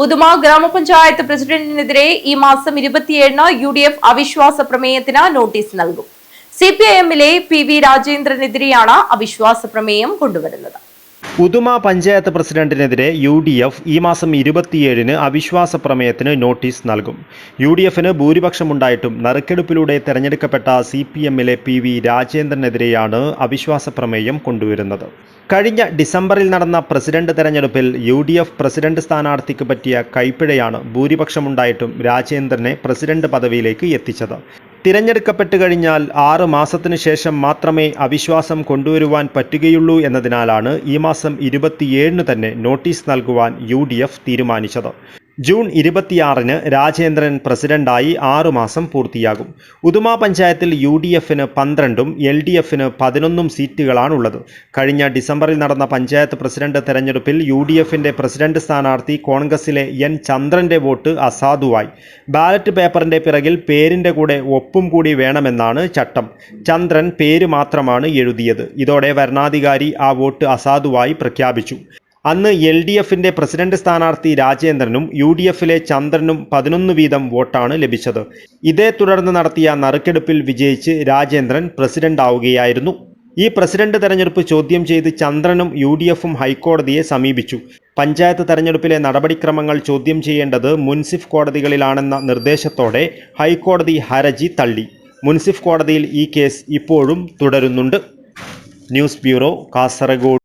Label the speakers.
Speaker 1: ഉദുമ ഗ്രാമപഞ്ചായത്ത് പ്രസിഡന്റിനെതിരെ ഈ മാസം 27-ന് UDF അവിശ്വാസ പ്രമേയത്തിന് നോട്ടീസ് നൽകും. CPIM-ലെ PV രാജേന്ദ്രനെതിരെയാണ് അവിശ്വാസ പ്രമേയം കൊണ്ടുവരുന്നത്.
Speaker 2: ഉദുമ പഞ്ചായത്ത് പ്രസിഡന്റിനെതിരെ UDF ഈ മാസം 27-ന് അവിശ്വാസ പ്രമേയത്തിന് നോട്ടീസ് നൽകും. UDF-ന് ഭൂരിപക്ഷമുണ്ടായിട്ടും നറുക്കെടുപ്പിലൂടെ തെരഞ്ഞെടുക്കപ്പെട്ട CPM-ലെ PV രാജേന്ദ്രനെതിരെയാണ് അവിശ്വാസ പ്രമേയം കൊണ്ടുവരുന്നത്. കഴിഞ്ഞ ഡിസംബറിൽ നടന്ന പ്രസിഡന്റ് തെരഞ്ഞെടുപ്പിൽ UDF പ്രസിഡന്റ് സ്ഥാനാർത്ഥിക്ക് പറ്റിയ കൈപ്പിഴയാണ് ഭൂരിപക്ഷമുണ്ടായിട്ടും രാജേന്ദ്രനെ പ്രസിഡന്റ് പദവിയിലേക്ക് എത്തിച്ചത്. തിരഞ്ഞെടുക്കപ്പെട്ട് കഴിഞ്ഞാൽ 6 മാസത്തിനു ശേഷം മാത്രമേ അവിശ്വാസം കൊണ്ടുവരുവാൻ പറ്റുകയുള്ളൂ എന്നതിനാലാണ് ഈ മാസം 27-ന് തന്നെ നോട്ടീസ് നൽകുവാൻ UDF തീരുമാനിച്ചത്. ജൂൺ 26-ന് രാജേന്ദ്രൻ പ്രസിഡന്റായി 6 മാസം പൂർത്തിയാകും. ഉദുമ പഞ്ചായത്തിൽ UDF-ന് 12-ഉം LDF-ന് 11-ഉം സീറ്റുകളാണുള്ളത്. കഴിഞ്ഞ ഡിസംബറിൽ നടന്ന പഞ്ചായത്ത് പ്രസിഡന്റ് തെരഞ്ഞെടുപ്പിൽ UDF-ന്റെ പ്രസിഡന്റ് സ്ഥാനാർത്ഥി കോൺഗ്രസിലെ N ചന്ദ്രന്റെ വോട്ട് അസാധുവായി. ബാലറ്റ് പേപ്പറിന്റെ പിറകിൽ പേരിന്റെ കൂടെ ഒപ്പും കൂടി വേണമെന്നാണ് ചട്ടം. ചന്ദ്രൻ പേര് മാത്രമാണ് എഴുതിയത്. ഇതോടെ വരണാധികാരി ആ വോട്ട് അസാധുവായി പ്രഖ്യാപിച്ചു. അന്ന് LDF-ന്റെ പ്രസിഡന്റ് സ്ഥാനാർത്ഥി രാജേന്ദ്രനും UDF-ലെ ചന്ദ്രനും 11 വീതം വോട്ടാണ് ലഭിച്ചത്. ഇതേ തുടർന്ന് നടത്തിയ നറുക്കെടുപ്പിൽ വിജയിച്ച് രാജേന്ദ്രൻ പ്രസിഡന്റ് ആവുകയായിരുന്നു. ഈ പ്രസിഡന്റ് തെരഞ്ഞെടുപ്പ് ചോദ്യം ചെയ്ത് ചന്ദ്രനും UDF-ഉം ഹൈക്കോടതിയെ സമീപിച്ചു. പഞ്ചായത്ത് തെരഞ്ഞെടുപ്പിലെ നടപടിക്രമങ്ങൾ ചോദ്യം ചെയ്യേണ്ടത് മുൻസിഫ് കോടതികളിലാണെന്ന നിർദ്ദേശത്തോടെ ഹൈക്കോടതി ഹർജി തള്ളി. മുൻസിഫ് കോടതിയിൽ ഈ കേസ് ഇപ്പോഴും തുടരുന്നുണ്ട്. News bureau, Kasaragod.